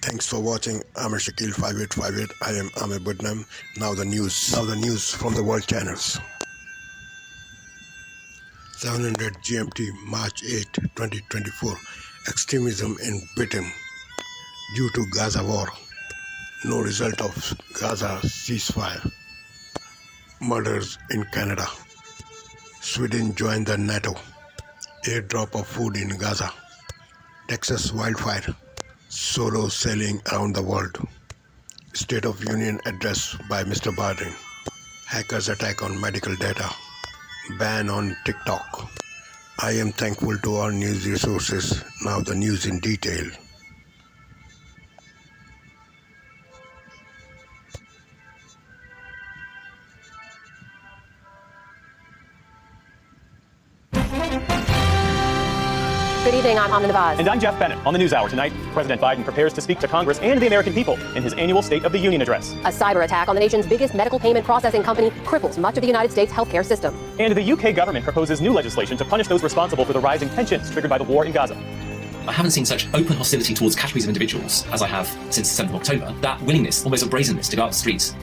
Thanks for watching. I'm Shakil 5858. I am Amir Budnam. Now the news from the world channels. 700 GMT, March 8, 2024. Extremism in Britain due to Gaza war. No result of Gaza ceasefire. Murders in Canada. Sweden joined the NATO. Airdrop of food in Gaza. Texas wildfire. Solo sailing around the world. State of Union address by Mr. Biden. Hackers attack on medical data. Ban on TikTok. I am thankful to all news resources. Now the news in detail. Good evening, I'm Amna Nawaz. And I'm Jeff Bennett. On the NewsHour tonight, President Biden prepares to speak to Congress and the American people in his annual State of the Union address. A cyber attack on the nation's biggest medical payment processing company cripples much of the United States healthcare system. And the UK government proposes new legislation to punish those responsible for the rising tensions triggered by the war in Gaza. I haven't seen such open hostility towards categories of individuals as I have since the 7th of October. That willingness, almost a brazenness, to go out the streets.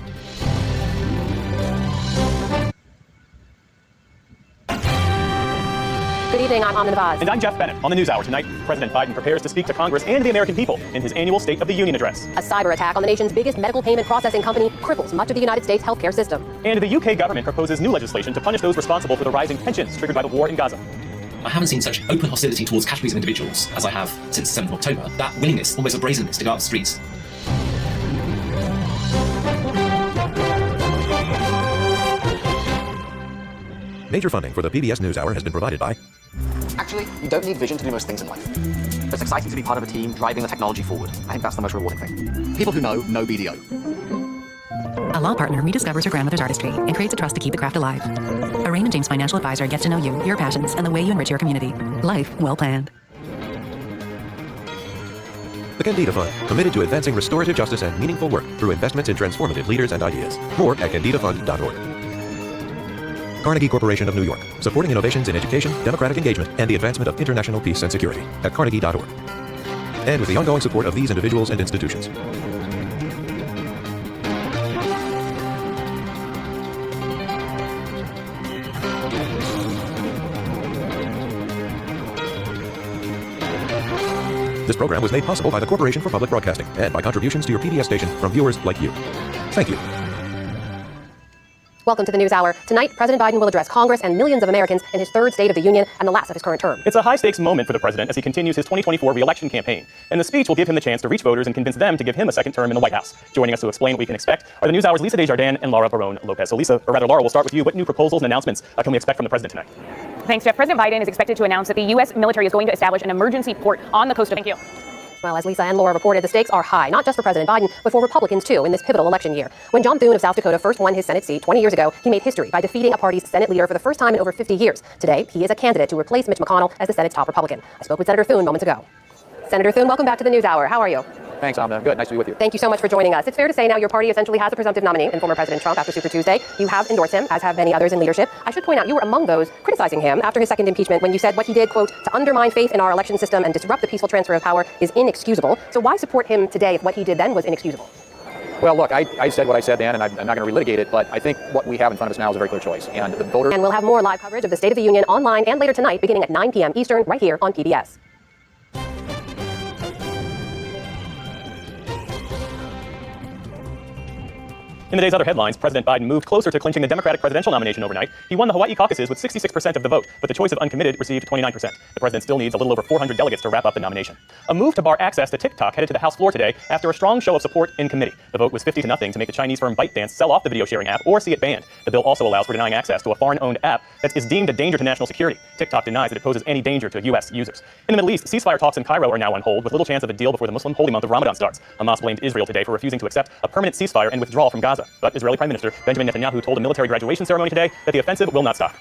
Good evening, I'm Amna Nawaz. And I'm Jeff Bennett. On the NewsHour tonight, President Biden prepares to speak to Congress and the American people in his annual State of the Union address. A cyber attack on the nation's biggest medical payment processing company cripples much of the United States healthcare system. And the UK government proposes new legislation to punish those responsible for the rising tensions triggered by the war in Gaza. I haven't seen such open hostility towards categories of individuals as I have since the 7th of October. That willingness, almost a brazenness, to go out the streets. Major funding for the PBS NewsHour has been provided by... Actually, you don't need vision to do most things in life. It's exciting to be part of a team driving the technology forward. I think that's the most rewarding thing. People who know BDO. A law partner rediscovers her grandmother's artistry and creates a trust to keep the craft alive. A Raymond James financial advisor gets to know you, your passions, and the way you enrich your community. Life well planned. The Candida Fund, committed to advancing restorative justice and meaningful work through investments in transformative leaders and ideas. More at candidafund.org. Carnegie Corporation of New York, supporting innovations in education, democratic engagement, and the advancement of international peace and security at carnegie.org. And with the ongoing support of these individuals and institutions. This program was made possible by the Corporation for Public Broadcasting and by contributions to your PBS station from viewers like you. Thank you. Welcome to the NewsHour. Tonight, President Biden will address Congress and millions of Americans in his third State of the Union and the last of his current term. It's a high-stakes moment for the president as he continues his 2024 re-election campaign. And the speech will give him the chance to reach voters and convince them to give him a second term in the White House. Joining us to explain what we can expect are the NewsHour's Lisa Desjardins and Laura Barone-Lopez. So Lisa, or rather Laura, we'll start with you. What new proposals and announcements can we expect from the president tonight? Thanks, Jeff. President Biden is expected to announce that the U.S. military is going to establish an emergency port on the coast of... Thank you. Well, as Lisa and Laura reported, the stakes are high, not just for President Biden, but for Republicans, too, in this pivotal election year. When John Thune of South Dakota first won his Senate seat 20 years ago, he made history by defeating a party's Senate leader for the first time in over 50 years. Today, he is a candidate to replace Mitch McConnell as the Senate's top Republican. I spoke with Senator Thune moments ago. Senator Thune, welcome back to the NewsHour. How are you? Thanks, Amna. Good. Nice to be with you. Thank you so much for joining us. It's fair to say now your party essentially has a presumptive nominee in former President Trump after Super Tuesday. You have endorsed him, as have many others in leadership. I should point out you were among those criticizing him after his second impeachment when you said what he did, quote, to undermine faith in our election system and disrupt the peaceful transfer of power is inexcusable. So why support him today if what he did then was inexcusable? Well, look, I said what I said then, and I'm not going to relitigate it, but I think what we have in front of us now is a very clear choice. And the voters... And we'll have more live coverage of the State of the Union online and later tonight, beginning at 9 p.m. Eastern, right here on PBS. In the day's other headlines, President Biden moved closer to clinching the Democratic presidential nomination overnight. He won the Hawaii caucuses with 66% of the vote, but the choice of uncommitted received 29%. The president still needs a little over 400 delegates to wrap up the nomination. A move to bar access to TikTok headed to the House floor today after a strong show of support in committee. The vote was 50-0 to make the Chinese firm ByteDance sell off the video sharing app or see it banned. The bill also allows for denying access to a foreign-owned app that is deemed a danger to national security. TikTok denies that it poses any danger to U.S. users. In the Middle East, ceasefire talks in Cairo are now on hold with little chance of a deal before the Muslim holy month of Ramadan starts. Hamas blamed Israel today for refusing to accept a permanent ceasefire and withdrawal from Gaza. But Israeli Prime Minister Benjamin Netanyahu told a military graduation ceremony today that the offensive will not stop.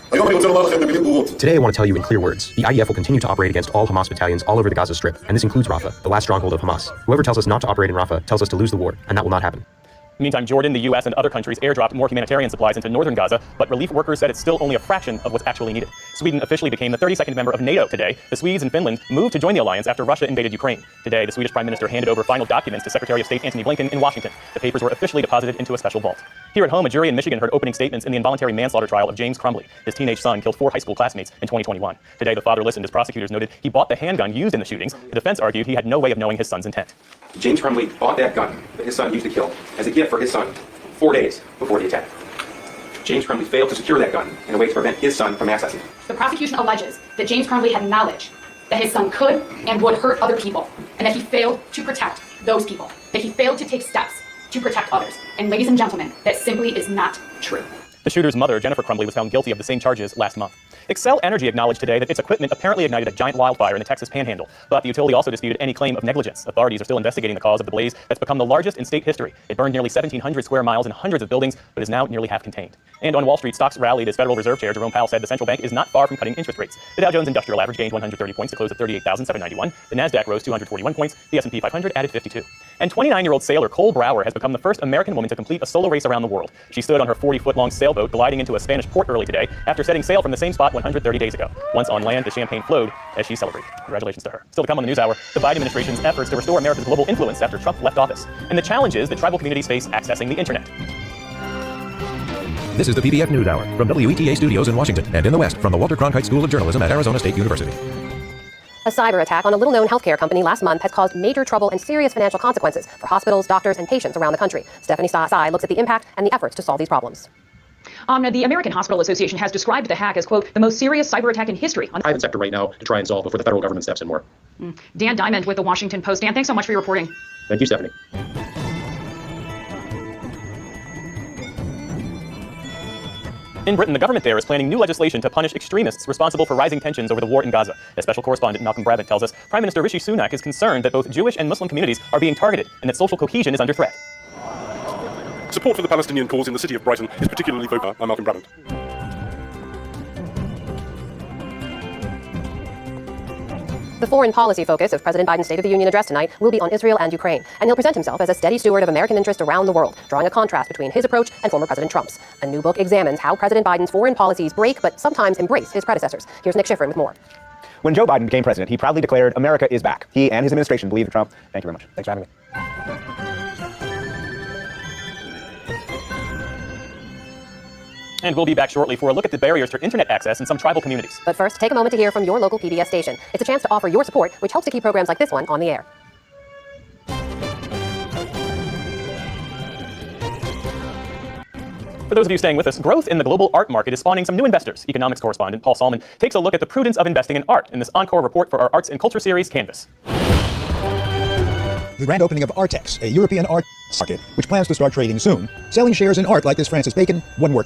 Today I want to tell you in clear words, the IDF will continue to operate against all Hamas battalions all over the Gaza Strip, and this includes Rafah, the last stronghold of Hamas. Whoever tells us not to operate in Rafah tells us to lose the war, and that will not happen. Meantime, Jordan, the U.S., and other countries airdropped more humanitarian supplies into northern Gaza, but relief workers said it's still only a fraction of what's actually needed. Sweden officially became the 32nd member of NATO today. The Swedes and Finland moved to join the alliance after Russia invaded Ukraine. Today, the Swedish Prime Minister handed over final documents to Secretary of State Antony Blinken in Washington. The papers were officially deposited into a special vault. Here at home, a jury in Michigan heard opening statements in the involuntary manslaughter trial of James Crumbley. His teenage son killed 4 high school classmates in 2021. Today, the father listened as prosecutors noted he bought the handgun used in the shootings. The defense argued he had no way of knowing his son's intent. James Crumbley bought that gun that his son used to kill as a gift for his son 4 days before the attack. James Crumbley failed to secure that gun in a way to prevent his son from accessing it. The prosecution alleges that James Crumbley had knowledge that his son could and would hurt other people, and that he failed to protect those people, that he failed to take steps to protect others. And ladies and gentlemen, that simply is not true. The shooter's mother, Jennifer Crumbley, was found guilty of the same charges last month. Xcel Energy acknowledged today that its equipment apparently ignited a giant wildfire in the Texas Panhandle, but the utility also disputed any claim of negligence. Authorities are still investigating the cause of the blaze that's become the largest in state history. It burned nearly 1,700 square miles and hundreds of buildings, but is now nearly half contained. And on Wall Street, stocks rallied as Federal Reserve Chair Jerome Powell said the central bank is not far from cutting interest rates. The Dow Jones Industrial Average gained 130 points to close at 38,791. The Nasdaq rose 241 points. The S&P 500 added 52. And 29-year-old sailor Cole Brower has become the first American woman to complete a solo race around the world. She stood on her 40-foot-long sailboat gliding into a Spanish port early today after setting sail from the same spot 130 days ago. Once on land, the champagne flowed as she celebrated. Congratulations to her. Still to come on the NewsHour, the Biden administration's efforts to restore America's global influence after Trump left office, and the challenges that tribal communities face accessing the internet. This is the PBF NewsHour from WETA Studios in Washington and in the West from the Walter Cronkite School of Journalism at Arizona State University. A cyber attack on a little-known healthcare company last month has caused major trouble and serious financial consequences for hospitals, doctors, and patients around the country. Stephanie Tsai looks at the impact and the efforts to solve these problems. The American Hospital Association has described the hack as, quote, the most serious cyber attack in history. On the private sector right now to try and solve before the federal government steps in more. Dan Diamond with the Washington Post. Dan, thanks so much for your reporting. Thank you, Stephanie. In Britain, the government there is planning new legislation to punish extremists responsible for rising tensions over the war in Gaza. As special correspondent Malcolm Brabant tells us, Prime Minister Rishi Sunak is concerned that both Jewish and Muslim communities are being targeted and that social cohesion is under threat. Support for the Palestinian cause in the city of Brighton is particularly vocal. I'm Malcolm Brabant. The foreign policy focus of President Biden's State of the Union address tonight will be on Israel and Ukraine, and he'll present himself as a steady steward of American interest around the world, drawing a contrast between his approach and former President Trump's. A new book examines how President Biden's foreign policies break but sometimes embrace his predecessors. Here's Nick Schifrin with more. When Joe Biden became president, he proudly declared America is back. He and his administration believe in Trump. Thank you very much. Thanks for having me. And we'll be back shortly for a look at the barriers to internet access in some tribal communities. But first, take a moment to hear from your local PBS station. It's a chance to offer your support, which helps to keep programs like this one on the air. For those of you staying with us, growth in the global art market is spawning some new investors. Economics correspondent Paul Salman takes a look at the prudence of investing in art in this encore report for our Arts and Culture series, Canvas. The grand opening of Artex, a European art market, which plans to start trading soon, selling shares in art like this Francis Bacon, one word.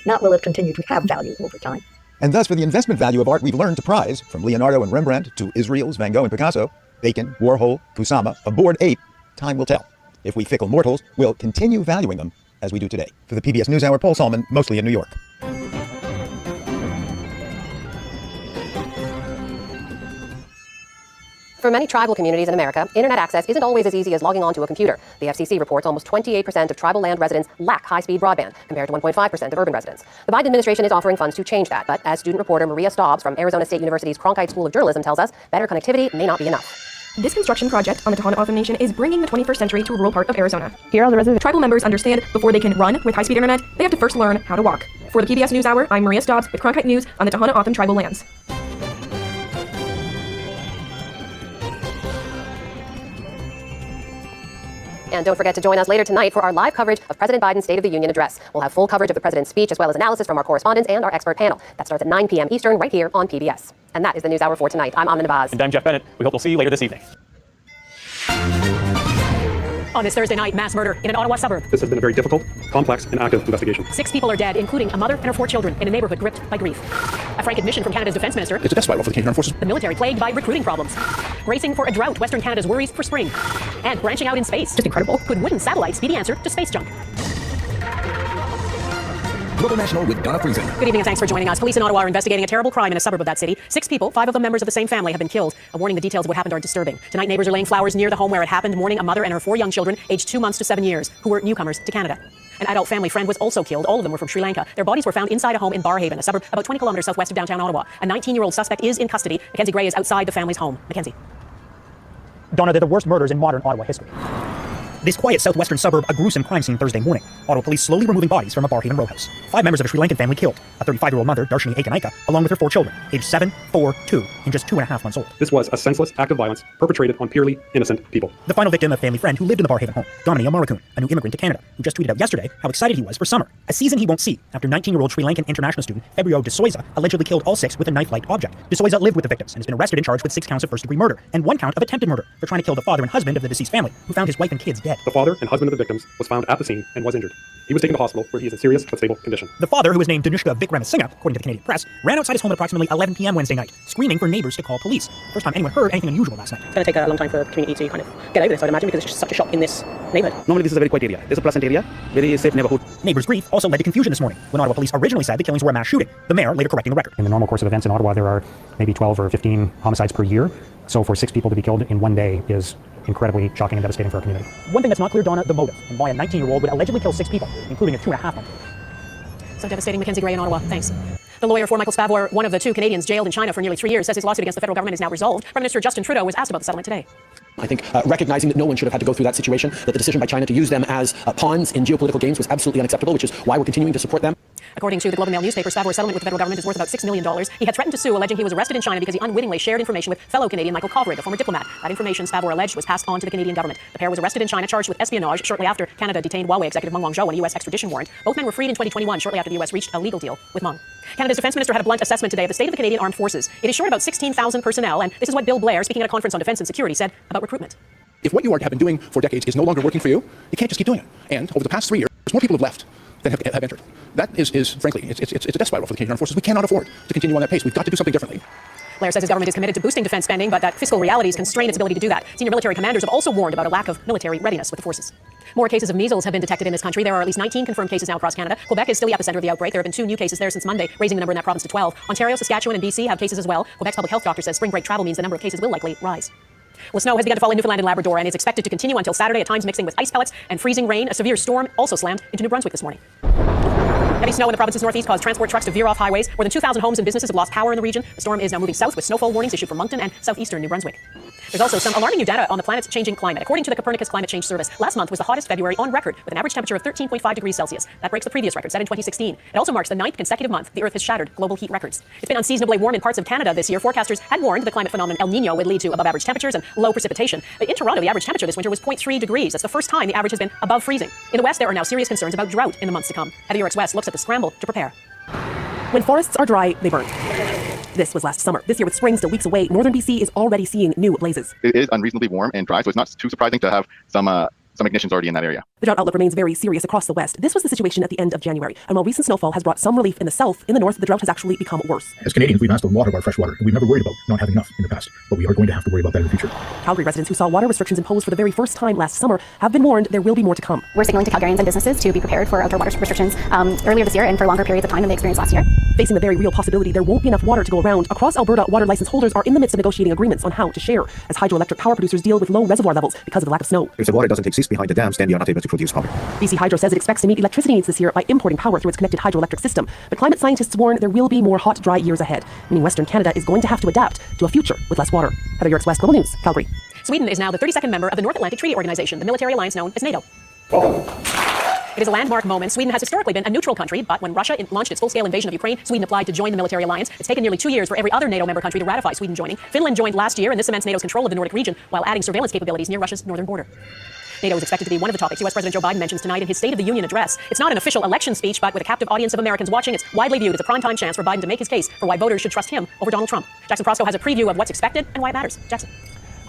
Not will it continue to have value over time. And thus, for the investment value of art we've learned to prize, from Leonardo and Rembrandt to Israel's Van Gogh and Picasso, Bacon, Warhol, Kusama, a bored ape, time will tell. If we fickle mortals will continue valuing them as we do today. For the PBS NewsHour, Paul Salman, mostly in New York. For many tribal communities in America, internet access isn't always as easy as logging onto a computer. The FCC reports almost 28% of tribal land residents lack high-speed broadband, compared to 1.5% of urban residents. The Biden administration is offering funds to change that, but as student reporter Maria Staubs from Arizona State University's Cronkite School of Journalism tells us, better connectivity may not be enough. This construction project on the Tohono O'odham Nation is bringing the 21st century to a rural part of Arizona. Here are the residents. Tribal members understand before they can run with high-speed internet, they have to first learn how to walk. For the PBS NewsHour, I'm Maria Staubs with Cronkite News on the Tohono O'odham tribal lands. And don't forget to join us later tonight for our live coverage of President Biden's State of the Union address. We'll have full coverage of the president's speech as well as analysis from our correspondents and our expert panel. That starts at 9 p.m. Eastern right here on PBS. And that is the NewsHour for tonight. I'm Amna Nabaz. And I'm Jeff Bennett. We hope we'll see you later this evening. On this Thursday night, mass murder in an Ottawa suburb. This has been a very difficult, complex, and active investigation. 6 people are dead, including a mother and her 4 children, in a neighborhood gripped by grief. A frank admission from Canada's defense minister. It's a death spiral for the Canadian Armed Forces. The military plagued by recruiting problems. Bracing for a drought, Western Canada's worries for spring. And branching out in space. Just incredible. Could wooden satellites be the answer to space junk? Global National with Donna Friesen. Good evening and thanks for joining us. Police in Ottawa are investigating a terrible crime in a suburb of that city. 6 people, 5 of them members of the same family, have been killed. A warning: the details of what happened are disturbing. Tonight, neighbors are laying flowers near the home where it happened, mourning a mother and her 4 young children, aged 2 months to 7 years, who were newcomers to Canada. An adult family friend was also killed. All of them were from Sri Lanka. Their bodies were found inside a home in Barhaven, a suburb about 20 kilometers southwest of downtown Ottawa. A 19-year-old suspect is in custody. Mackenzie Gray is outside the family's home. Mackenzie. Donna, they're the worst murders in modern Ottawa history. This quiet southwestern suburb, a gruesome crime scene Thursday morning. Ottawa police slowly removing bodies from a Barhaven row house. 5 members of a Sri Lankan family killed. A 35-year-old mother, Darshini Ekanaika, along with her 4 children, aged 7, 4, 2, and just 2.5 months old. This was a senseless act of violence perpetrated on purely innocent people. The final victim, a family friend who lived in the Barhaven home, Domini Amarakun, a new immigrant to Canada, who just tweeted out yesterday how excited he was for summer, a season he won't see after 19-year-old Sri Lankan international student Febrio De Souza allegedly killed all 6 with a knife-like object. De Souza lived with the victims and has been arrested and charged with 6 counts of first-degree murder and 1 count of attempted murder for trying to kill the father and husband of the deceased family, who found his wife and kids dead. The father and husband of the victims was found at the scene and was injured. He was taken to hospital where he is in serious but stable condition. The father, who was named Danushka Vikramasinghe, according to the Canadian press, ran outside his home at approximately 11 p.m. Wednesday night, screaming for neighbors to call police. First time anyone heard anything unusual last night. It's going to take a long time for the community to kind of get over this, I'd imagine, because it's just such a shock in this neighborhood. Normally this is a very quiet area. This is a pleasant area, very safe neighborhood. Neighbors' grief also led to confusion this morning, when Ottawa police originally said the killings were a mass shooting, the mayor later correcting the record. In the normal course of events in Ottawa, there are maybe 12 or 15 homicides per year. So for 6 people to be killed in one day is incredibly shocking and devastating for our community. One thing that's not clear, Donna, the motive, and why a 19-year-old would allegedly kill 6 people, including a 2.5-month-old. So devastating. Mackenzie Gray in Ottawa. Thanks. The lawyer for Michael Spavor, one of the 2 Canadians jailed in China for nearly 3 years, says his lawsuit against the federal government is now resolved. Prime Minister Justin Trudeau was asked about the settlement today. I think recognizing that no one should have had to go through that situation, that the decision by China to use them as pawns in geopolitical games was absolutely unacceptable, which is why we're continuing to support them. According to the Globe and Mail newspaper, Spavor's settlement with the federal government is worth about $6 million. He had threatened to sue, alleging he was arrested in China because he unwittingly shared information with fellow Canadian Michael Kovrig, a former diplomat. That information, Spavor alleged, was passed on to the Canadian government. The pair was arrested in China, charged with espionage shortly after Canada detained Huawei executive Meng Wanzhou on a U.S. extradition warrant. Both men were freed in 2021, shortly after the U.S. reached a legal deal with Meng. Canada's defense minister had a blunt assessment today of the state of the Canadian armed forces. It is short about 16,000 personnel, and this is what Bill Blair, speaking at a conference on defense and security, said about recruitment. If what you have been doing for decades is no longer working for you, you can't just keep doing it. And over the past 3 years, more people have left than have entered. That is frankly, it's a death spiral for the Canadian Armed Forces. We cannot afford to continue on that pace. We've got to do something differently. Blair says his government is committed to boosting defense spending, but that fiscal realities constrain its ability to do that. Senior military commanders have also warned about a lack of military readiness with the forces. More cases of measles have been detected in this country. There are at least 19 confirmed cases now across Canada. Quebec is still the epicenter of the outbreak. There have been 2 new cases there since Monday, raising the number in that province to 12. Ontario, Saskatchewan, and BC have cases as well. Quebec's public health doctor says spring break travel means the number of cases will likely rise. Well, snow has begun to fall in Newfoundland and Labrador and is expected to continue until Saturday, at times mixing with ice pellets and freezing rain. A severe storm also slammed into New Brunswick this morning. Heavy snow in the province's northeast caused transport trucks to veer off highways. More than 2,000 homes and businesses have lost power in the region. The storm is now moving south with snowfall warnings issued for Moncton and southeastern New Brunswick. There's also some alarming new data on the planet's changing climate. According to the Copernicus Climate Change Service, last month was the hottest February on record with an average temperature of 13.5 degrees Celsius. That breaks the previous record set in 2016. It also marks the 9th consecutive month the Earth has shattered global heat records. It's been unseasonably warm in parts of Canada this year. Forecasters had warned the climate phenomenon El Niño would lead to above average temperatures and low precipitation. In Toronto, the average temperature this winter was 0.3 degrees. That's the first time the average has been above freezing. In the West, there are now serious concerns about drought in the months to come. Heavy York's West looks at the scramble to prepare. When forests are dry, they burn. This was last summer. This year, with spring still weeks away, northern BC is already seeing new blazes. It is unreasonably warm and dry, so it's not too surprising to have some ignitions already in that area. The drought outlook remains very serious across the West. This was the situation at the end of January. And while recent snowfall has brought some relief in the south, in the north, the drought has actually become worse. As Canadians, we've asked a lot of our fresh water, and we've never worried about not having enough in the past. But we are going to have to worry about that in the future. Calgary residents who saw water restrictions imposed for the very first time last summer have been warned there will be more to come. We're signaling to Calgarians and businesses to be prepared for outdoor water restrictions earlier this year and for longer periods of time than they experienced last year. Facing the very real possibility there won't be enough water to go around, across Alberta, water license holders are in the midst of negotiating agreements on how to share, as hydroelectric power producers deal with low reservoir levels because of the lack of snow. If the water doesn't exist behind the dams, then we are not able to produce power. BC Hydro says it expects to meet electricity needs this year by importing power through its connected hydroelectric system. But climate scientists warn there will be more hot, dry years ahead, meaning Western Canada is going to have to adapt to a future with less water. Heather York's West Global News, Calgary. Sweden is now the 32nd member of the North Atlantic Treaty Organization, the military alliance known as NATO. It is a landmark moment. Sweden has historically been a neutral country, but when Russia launched its full-scale invasion of Ukraine, Sweden applied to join the military alliance. It's taken nearly 2 years for every other NATO member country to ratify Sweden joining. Finland joined last year, and this cements NATO's control of the Nordic region while adding surveillance capabilities near Russia's northern border. NATO is expected to be one of the topics U.S. President Joe Biden mentions tonight in his State of the Union address. It's not an official election speech, but with a captive audience of Americans watching, it's widely viewed as a primetime chance for Biden to make his case for why voters should trust him over Donald Trump. Jackson Prosco has a preview of what's expected and why it matters. Jackson.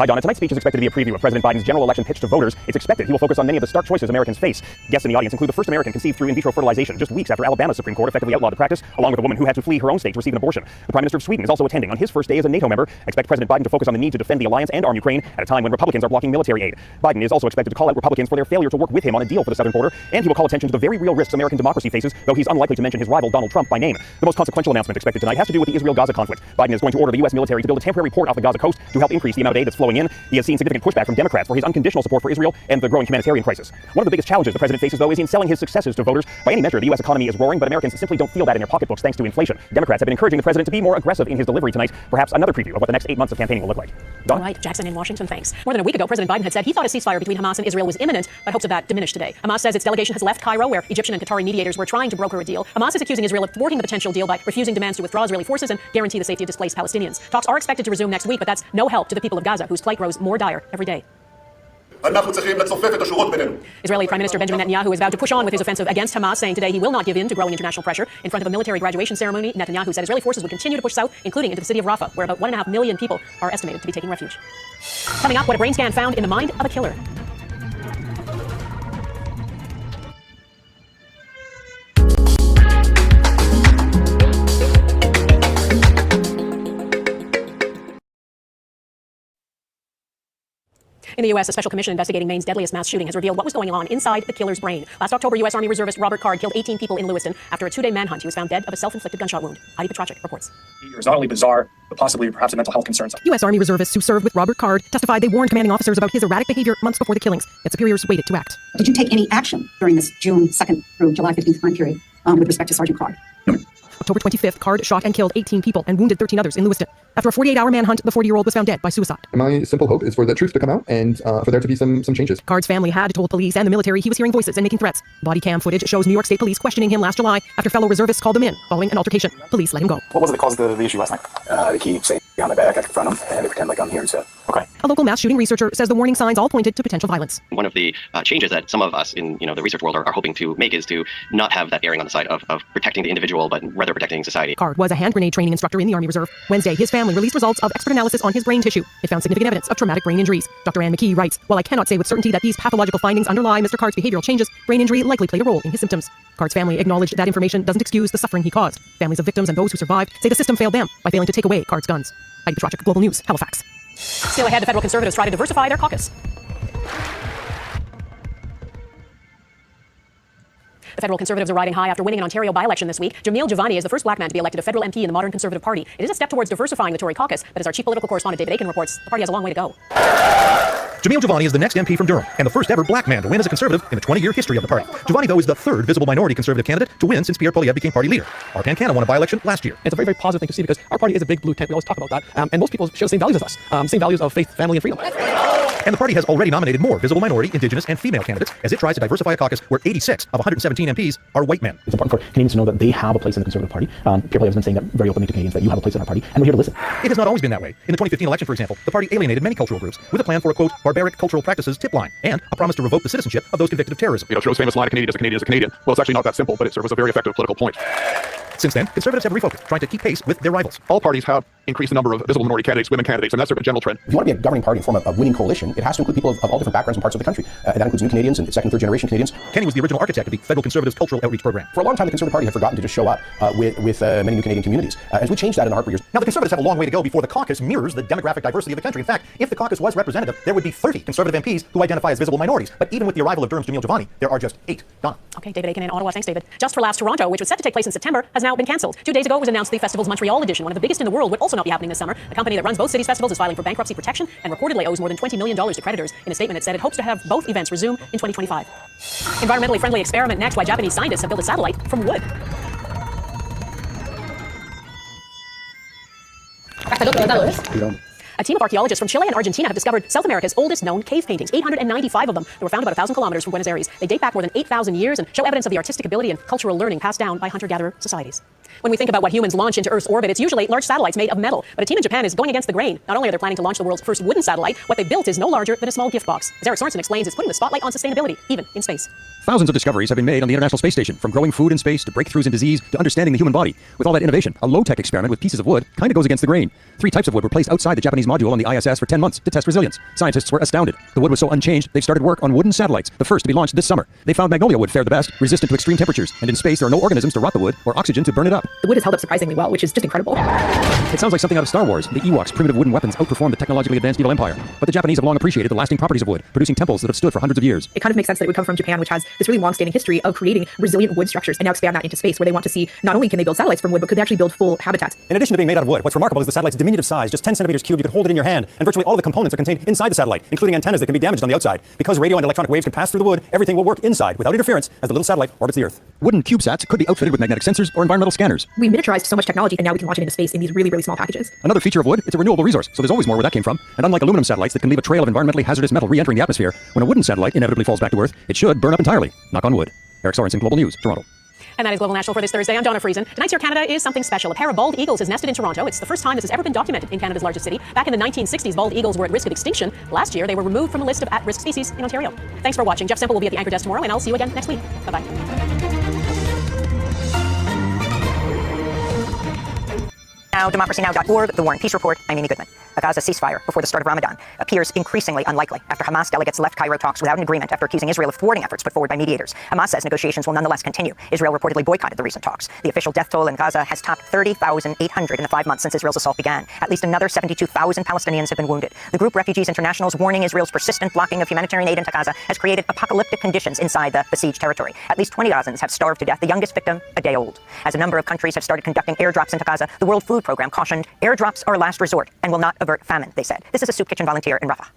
Hi, Donna. Tonight's speech is expected to be a preview of President Biden's general election pitch to voters. It's expected he will focus on many of the stark choices Americans face. Guests in the audience include the first American conceived through in vitro fertilization just weeks after Alabama's Supreme Court effectively outlawed the practice, along with a woman who had to flee her own state to receive an abortion. The Prime Minister of Sweden is also attending on his first day as a NATO member. Expect President Biden to focus on the need to defend the alliance and arm Ukraine at a time when Republicans are blocking military aid. Biden is also expected to call out Republicans for their failure to work with him on a deal for the southern border, and he will call attention to the very real risks American democracy faces, though he's unlikely to mention his rival Donald Trump by name. The most consequential announcement expected tonight has to do with the Israel-Gaza conflict. Biden is going to order the U.S. military to build a temporary port off the Gaza coast to help increase the amount of aid that's flowing in. He has seen significant pushback from Democrats for his unconditional support for Israel and the growing humanitarian crisis. One of the biggest challenges the president faces, though, is in selling his successes to voters. By any measure, the U.S. economy is roaring, but Americans simply don't feel that in their pocketbooks thanks to inflation. Democrats have been encouraging the president to be more aggressive in his delivery tonight. Perhaps another preview of what the next 8 months of campaigning will look like. All right, Jackson in Washington, thanks. More than a week ago, President Biden had said he thought a ceasefire between Hamas and Israel was imminent, but hopes of that diminished today. Hamas says its delegation has left Cairo, where Egyptian and Qatari mediators were trying to broker a deal. Hamas is accusing Israel of thwarting the potential deal by refusing demands to withdraw Israeli forces and guarantee the safety of displaced Palestinians. Talks are expected to resume next week, but that's no help to the people of Gaza, whose plight grows more dire every day. Israeli Prime Minister Benjamin Netanyahu is vowed to push on with his offensive against Hamas, saying today he will not give in to growing international pressure. In front of a military graduation ceremony, Netanyahu said Israeli forces would continue to push south, including into the city of Rafah, where about 1.5 million people are estimated to be taking refuge. Coming up, what a brain scan found in the mind of a killer. In the U.S., a special commission investigating Maine's deadliest mass shooting has revealed what was going on inside the killer's brain. Last October, U.S. Army reservist Robert Card killed 18 people in Lewiston. After a 2-day manhunt, he was found dead of a self-inflicted gunshot wound. Heidi Petracek reports. It's not only bizarre, but possibly perhaps a mental health concerns. U.S. Army reservists who served with Robert Card testified they warned commanding officers about his erratic behavior months before the killings, yet superiors waited to act. Did you take any action during this June 2nd through July 15th time period with respect to Sergeant Card? October 25th, Card shot and killed 18 people and wounded 13 others in Lewiston. After a 48-hour manhunt, the 40-year-old was found dead by suicide. My simple hope is for the truth to come out and for there to be some changes. Card's family had told police and the military he was hearing voices and making threats. Body cam footage shows New York State Police questioning him last July after fellow reservists called him in following an altercation. Police let him go. What was it that caused the issue last night? They keep saying behind my back, I confront them, and they pretend like I'm here instead. Okay. A local mass shooting researcher says the warning signs all pointed to potential violence. One of the changes that some of us in the research world are hoping to make is to not have that erring on the side of protecting the individual, but rather protecting society. Card was a hand grenade training instructor in the Army Reserve. Wednesday, his family released results of expert analysis on his brain tissue. It found significant evidence of traumatic brain injuries. Dr. Ann McKee writes, while I cannot say with certainty that these pathological findings underlie Mr. Card's behavioral changes, brain injury likely played a role in his symptoms. Card's family acknowledged that information doesn't excuse the suffering he caused. Families of victims and those who survived say the system failed them by failing to take away Card's guns. Heidi Petracek, Global News, Halifax. Still ahead, the federal conservatives try to diversify their caucus. The federal conservatives are riding high after winning an Ontario by-election this week. Jamil Javani is the first black man to be elected a federal MP in the modern Conservative Party. It is a step towards diversifying the Tory caucus, but as our chief political correspondent David Aiken reports, the party has a long way to go. Jamil Javani is the next MP from Durham, and the first ever black man to win as a Conservative in the 20-year history of the party. Javani, though, is the third visible minority Conservative candidate to win since Pierre Poilievre became party leader. Our Pancana won a by-election last year. It's a very, very positive thing to see because our party is a big blue tent. We always talk about that. And most people share the same values as us, same values of faith, family, and freedom. And the party has already nominated more visible minority, Indigenous, and female candidates as it tries to diversify a caucus where 86 of 117 MPs are white men. It's important for Canadians to know that they have a place in the Conservative Party. Pierre Poilievre has been saying that very openly to Canadians that you have a place in our party, and we're here to listen. It has not always been that way. In the 2015 election, for example, the party alienated many cultural groups with a plan for a, quote, barbaric cultural practices tip line, and a promise to revoke the citizenship of those convicted of terrorism. Trudeau's famous line, a Canadian is a Canadian is a Canadian. Well, it's actually not that simple, but it serves as a very effective political point. Since then, Conservatives have refocused, trying to keep pace with their rivals. All parties have increased the number of visible minority candidates, women candidates, and that's sort of a general trend. If you want to be a governing party and form a winning coalition, it has to include people of all different backgrounds and parts of the country. That includes new Canadians and second and third generation Canadians. Kenny was the original architect of the Federal Conservatives Cultural Outreach Program. For a long time, the Conservative Party had forgotten to just show up with many new Canadian communities. As we changed that in the Harper years. Now, the Conservatives have a long way to go before the caucus mirrors the demographic diversity of the country. In fact, if the caucus was representative, there would be 30 Conservative MPs who identify as visible minorities. But even with the arrival of Durham's Jamil Javani, there are just 8. Donna. Okay, David Aiken in Ottawa. Thanks, David. Just for Last Toronto, which was set to take place in September, has now been cancelled. 2 days ago, it was announced the festival's Montreal edition, one of the biggest in the world, would also not be happening this summer. The company that runs both cities' festivals is filing for bankruptcy protection and reportedly owes more than $20 million to creditors. In a statement, it said it hopes to have both events resume in 2025. Environmentally friendly experiment next, why Japanese scientists have built a satellite from wood. A team of archaeologists from Chile and Argentina have discovered South America's oldest known cave paintings, 895 of them. They were found about 1,000 kilometers from Buenos Aires. They date back more than 8,000 years and show evidence of the artistic ability and cultural learning passed down by hunter-gatherer societies. When we think about what humans launch into Earth's orbit, it's usually large satellites made of metal. But a team in Japan is going against the grain. Not only are they planning to launch the world's first wooden satellite, what they built is no larger than a small gift box. As Eric Sorensen explains, it's putting the spotlight on sustainability, even in space. Thousands of discoveries have been made on the International Space Station, from growing food in space to breakthroughs in disease to understanding the human body. With all that innovation, a low-tech experiment with pieces of wood kind of goes against the grain. 3 types of wood were placed outside the Japanese module on the ISS for 10 months to test resilience. Scientists were astounded. The wood was so unchanged, they've started work on wooden satellites, the first to be launched this summer. They found magnolia wood fared the best, resistant to extreme temperatures, and in space there are no organisms to rot the wood or oxygen to burn it up. The wood has held up surprisingly well, which is just incredible. It sounds like something out of Star Wars. The Ewoks' primitive wooden weapons outperformed the technologically advanced evil empire. But the Japanese have long appreciated the lasting properties of wood, producing temples that have stood for hundreds of years. It kind of makes sense that it would come from Japan, which has this really long-standing history of creating resilient wood structures, and now expand that into space, where they want to see not only can they build satellites from wood, but could they actually build full habitats. In addition to being made out of wood, what's remarkable is the satellite's diminutive size, just 10 centimeters cubed. You could hold it in your hand, and virtually all of the components are contained inside the satellite, including antennas that can be damaged on the outside. Because radio and electronic waves can pass through the wood, everything will work inside without interference as the little satellite orbits the Earth. Wooden CubeSats could be outfitted with magnetic sensors or environmental scanners. We miniaturized so much technology, and now we can launch it into space in these really, really small packages. Another feature of wood, it's a renewable resource, so there's always more where that came from. And unlike aluminum satellites that can leave a trail of environmentally hazardous metal re-entering the atmosphere, when a wooden satellite inevitably falls back to Earth, it should burn up entirely. Knock on wood. Eric Sorensen, Global News, Toronto. And that is Global National for this Thursday. I'm Donna Friesen. Tonight's Here Canada is something special. A pair of bald eagles has nested in Toronto. It's the first time this has ever been documented in Canada's largest city. Back in the 1960s, bald eagles were at risk of extinction. Last year, they were removed from a list of at-risk species in Ontario. Thanks for watching. Jeff Semple will be at the Anchor Desk tomorrow, and I'll see you again next week. Bye-bye. Now, democracynow.org, The War and Peace Report. I'm Amy Goodman. A Gaza ceasefire before the start of Ramadan appears increasingly unlikely after Hamas delegates left Cairo talks without an agreement after accusing Israel of thwarting efforts put forward by mediators. Hamas says negotiations will nonetheless continue. Israel reportedly boycotted the recent talks. The official death toll in Gaza has topped 30,800 in the 5 months since Israel's assault began. At least another 72,000 Palestinians have been wounded. The group Refugees International is warning Israel's persistent blocking of humanitarian aid into Gaza has created apocalyptic conditions inside the besieged territory. At least 20 Gazans have starved to death, the youngest victim a day old. As a number of countries have started conducting airdrops into Gaza, the World Food Program cautioned, airdrops are a last resort and will not avert famine, they said. This is a soup kitchen volunteer in Rafah.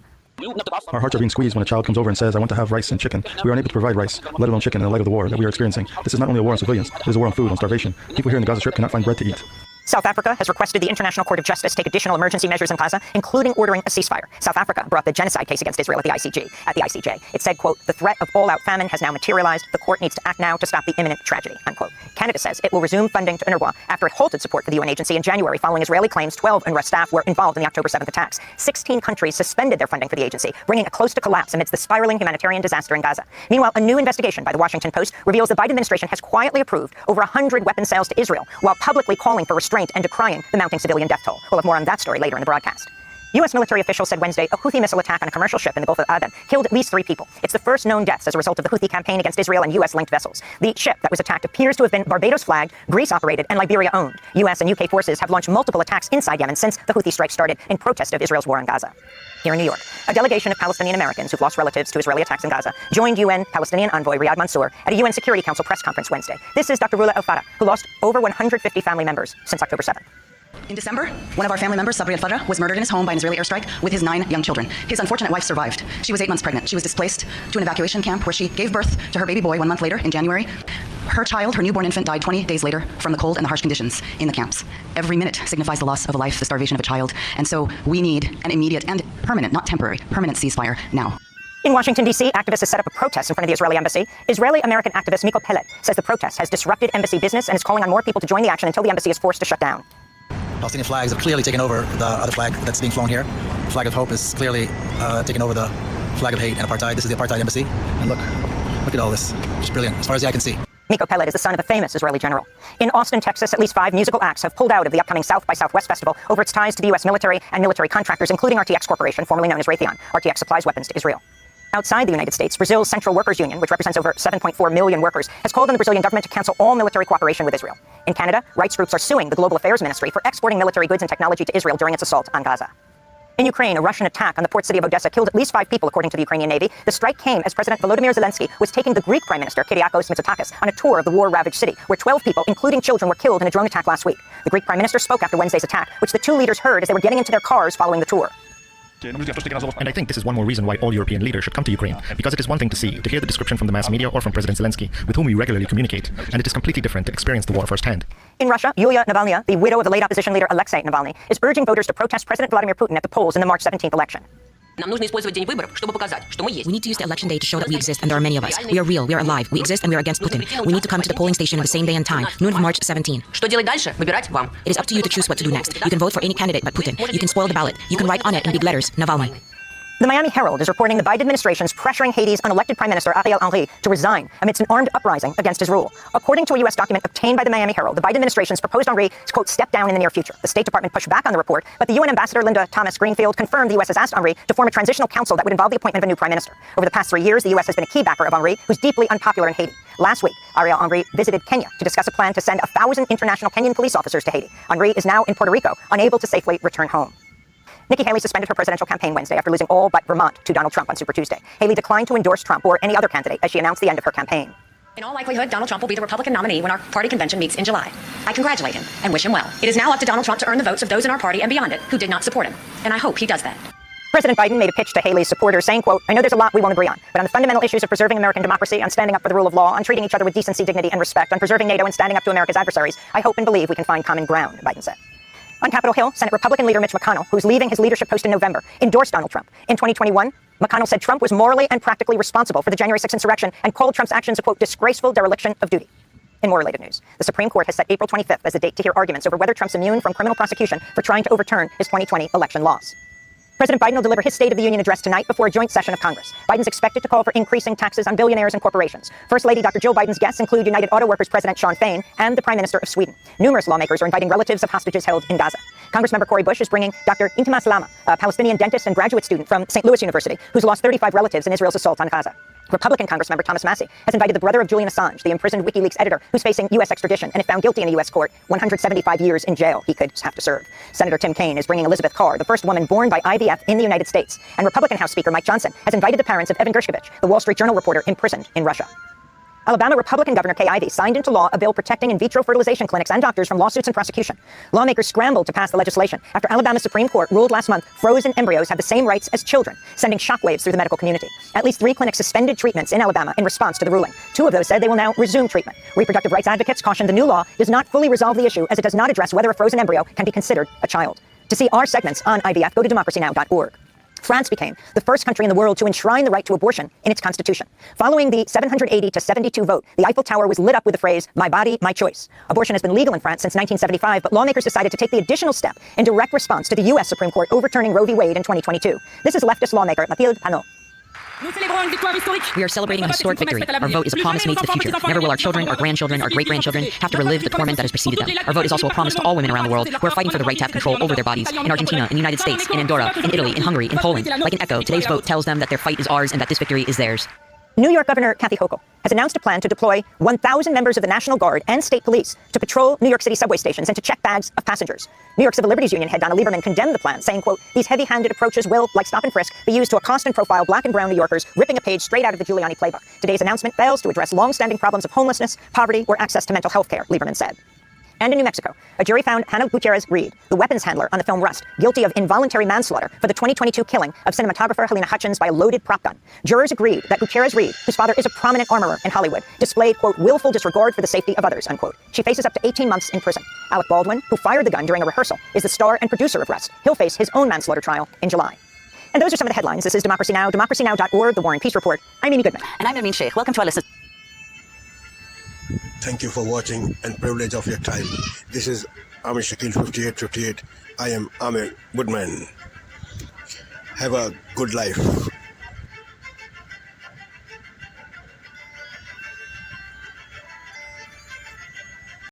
Our hearts are being squeezed when a child comes over and says, I want to have rice and chicken. We are unable to provide rice, let alone chicken, in the light of the war that we are experiencing. This is not only a war on civilians, it is a war on food, on starvation. People here in the Gaza Strip cannot find bread to eat. South Africa has requested the International Court of Justice take additional emergency measures in Gaza, including ordering a ceasefire. South Africa brought the genocide case against Israel at the ICJ. It said, quote, the threat of all-out famine has now materialized. The court needs to act now to stop the imminent tragedy, unquote. Canada says it will resume funding to UNRWA after it halted support for the UN agency in January following Israeli claims 12 UNRWA staff were involved in the October 7th attacks. 16 countries suspended their funding for the agency, bringing it close to collapse amidst the spiraling humanitarian disaster in Gaza. Meanwhile, a new investigation by the Washington Post reveals the Biden administration has quietly approved over 100 weapon sales to Israel, while publicly calling for restraint and decrying the mounting civilian death toll. We'll have more on that story later in the broadcast. U.S. military officials said Wednesday a Houthi missile attack on a commercial ship in the Gulf of Aden killed at least 3 people. It's the first known deaths as a result of the Houthi campaign against Israel and U.S.-linked vessels. The ship that was attacked appears to have been Barbados-flagged, Greece-operated, and Liberia-owned. U.S. and U.K. forces have launched multiple attacks inside Yemen since the Houthi strike started in protest of Israel's war on Gaza. Here in New York, a delegation of Palestinian Americans who've lost relatives to Israeli attacks in Gaza joined UN Palestinian envoy Riyad Mansour at a UN Security Council press conference Wednesday. This is Dr. Rula El-Farah, who lost over 150 family members since October 7th. In December, one of our family members, Sabri al-Farah, was murdered in his home by an Israeli airstrike with his 9 young children. His unfortunate wife survived. She was 8 months pregnant. She was displaced to an evacuation camp where she gave birth to her baby boy 1 month later in January. Her child, her newborn infant, died 20 days later from the cold and the harsh conditions in the camps. Every minute signifies the loss of a life, the starvation of a child. And so we need an immediate and permanent, not temporary, permanent ceasefire now. In Washington, D.C., activists have set up a protest in front of the Israeli embassy. Israeli-American activist Miko Peled says the protest has disrupted embassy business and is calling on more people to join the action until the embassy is forced to shut down. Palestinian flags have clearly taken over the other flag that's being flown here. The flag of hope is clearly taken over the flag of hate and apartheid. This is the apartheid embassy. And look at all this. It's brilliant, as far as the eye can see. Miko Peled is the son of a famous Israeli general. In Austin, Texas, at least 5 musical acts have pulled out of the upcoming South by Southwest Festival over its ties to the U.S. military and military contractors, including RTX Corporation, formerly known as Raytheon. RTX supplies weapons to Israel. Outside the United States, Brazil's Central Workers Union, which represents over 7.4 million workers, has called on the Brazilian government to cancel all military cooperation with Israel. In Canada, rights groups are suing the Global Affairs Ministry for exporting military goods and technology to Israel during its assault on Gaza. In Ukraine, a Russian attack on the port city of Odessa killed at least 5 people, according to the Ukrainian Navy. The strike came as President Volodymyr Zelensky was taking the Greek Prime Minister, Kyriakos Mitsotakis, on a tour of the war-ravaged city, where 12 people, including children, were killed in a drone attack last week. The Greek Prime Minister spoke after Wednesday's attack, which the 2 leaders heard as they were getting into their cars following the tour. And I think this is one more reason why all European leaders should come to Ukraine, because it is one thing to see, to hear the description from the mass media or from President Zelensky, with whom we regularly communicate, and it is completely different to experience the war firsthand. In Russia, Yulia Navalnaya, the widow of the late opposition leader Alexei Navalny, is urging voters to protest President Vladimir Putin at the polls in the March 17th election. We need to use the election day to show that we exist and there are many of us. We are real, we are alive, we exist and we are against Putin. We need to come to the polling station in the same day and time, noon of March 17. It is up to you to choose what to do next. You can vote for any candidate but Putin. You can spoil the ballot. You can write on it in big letters, Navalny. The Miami Herald is reporting the Biden administration is pressuring Haiti's unelected Prime Minister Ariel Henry to resign amidst an armed uprising against his rule. According to a U.S. document obtained by the Miami Herald, the Biden administration's proposed Henry to, quote, step down in the near future. The State Department pushed back on the report, but the UN Ambassador Linda Thomas-Greenfield confirmed the U.S. has asked Henry to form a transitional council that would involve the appointment of a new Prime Minister. Over the past 3 years, the U.S. has been a key backer of Henry, who's deeply unpopular in Haiti. Last week, Ariel Henry visited Kenya to discuss a plan to send 1,000 international Kenyan police officers to Haiti. Henry is now in Puerto Rico, unable to safely return home. Nikki Haley suspended her presidential campaign Wednesday after losing all but Vermont to Donald Trump on Super Tuesday. Haley declined to endorse Trump or any other candidate as she announced the end of her campaign. In all likelihood, Donald Trump will be the Republican nominee when our party convention meets in July. I congratulate him and wish him well. It is now up to Donald Trump to earn the votes of those in our party and beyond it who did not support him. And I hope he does that. President Biden made a pitch to Haley's supporters saying, quote, I know there's a lot we won't agree on, but on the fundamental issues of preserving American democracy, on standing up for the rule of law, on treating each other with decency, dignity, and respect, on preserving NATO and standing up to America's adversaries, I hope and believe we can find common ground, Biden said. On Capitol Hill, Senate Republican leader Mitch McConnell, who's leaving his leadership post in November, endorsed Donald Trump. In 2021, McConnell said Trump was morally and practically responsible for the January 6th insurrection and called Trump's actions a, quote, disgraceful dereliction of duty. In more related news, the Supreme Court has set April 25th as the date to hear arguments over whether Trump's immune from criminal prosecution for trying to overturn his 2020 election loss. President Biden will deliver his State of the Union address tonight before a joint session of Congress. Biden's expected to call for increasing taxes on billionaires and corporations. First Lady Dr. Jill Biden's guests include United Auto Workers President Sean Fain and the Prime Minister of Sweden. Numerous lawmakers are inviting relatives of hostages held in Gaza. Congressmember Cori Bush is bringing Dr. Intimas Lama, a Palestinian dentist and graduate student from St. Louis University, who's lost 35 relatives in Israel's assault on Gaza. Republican Congressmember Thomas Massie has invited the brother of Julian Assange, the imprisoned WikiLeaks editor, who's facing U.S. extradition, and if found guilty in a U.S. court, 175 years in jail he could have to serve. Senator Tim Kaine is bringing Elizabeth Carr, the first woman born by IVF in the United States. And Republican House Speaker Mike Johnson has invited the parents of Evan Gershkovich, the Wall Street Journal reporter imprisoned in Russia. Alabama Republican Governor Kay Ivey signed into law a bill protecting in vitro fertilization clinics and doctors from lawsuits and prosecution. Lawmakers scrambled to pass the legislation after Alabama's Supreme Court ruled last month frozen embryos have the same rights as children, sending shockwaves through the medical community. At least 3 clinics suspended treatments in Alabama in response to the ruling. 2 of those said they will now resume treatment. Reproductive rights advocates cautioned the new law does not fully resolve the issue as it does not address whether a frozen embryo can be considered a child. To see our segments on IVF, go to democracynow.org. France became the first country in the world to enshrine the right to abortion in its constitution. Following the 780 to 72 vote, the Eiffel Tower was lit up with the phrase, my body, my choice. Abortion has been legal in France since 1975, but lawmakers decided to take the additional step in direct response to the U.S. Supreme Court overturning Roe v. Wade in 2022. This is leftist lawmaker Mathilde Panot. We are celebrating a historic victory. Our vote is a promise made to the future. Never will our children, our grandchildren, our great-grandchildren have to relive the torment that has preceded them. Our vote is also a promise to all women around the world who are fighting for the right to have control over their bodies. In Argentina, in the United States, in Andorra, in Italy, in Hungary, in Poland. Like an echo, today's vote tells them that their fight is ours and that this victory is theirs. New York Governor Kathy Hochul has announced a plan to deploy 1,000 members of the National Guard and state police to patrol New York City subway stations and to check bags of passengers. New York Civil Liberties Union head Donna Lieberman condemned the plan, saying, quote, these heavy-handed approaches will, like stop and frisk, be used to accost and profile black and brown New Yorkers, ripping a page straight out of the Giuliani playbook. Today's announcement fails to address long-standing problems of homelessness, poverty, or access to mental health care, Lieberman said. And in New Mexico, a jury found Hannah Gutierrez-Reed, the weapons handler on the film Rust, guilty of involuntary manslaughter for the 2022 killing of cinematographer Helena Hutchins by a loaded prop gun. Jurors agreed that Gutierrez-Reed, whose father is a prominent armorer in Hollywood, displayed, quote, willful disregard for the safety of others, unquote. She faces up to 18 months in prison. Alec Baldwin, who fired the gun during a rehearsal, is the star and producer of Rust. He'll face his own manslaughter trial in July. And those are some of the headlines. This is Democracy Now!, democracynow.org, The War and Peace Report. I'm Amy Goodman. And I'm Amin Sheikh. Welcome to our listeners. Thank you for watching and privilege of your time. This is Amir Shakil 5858. I am Amir Goodman. Have a good life.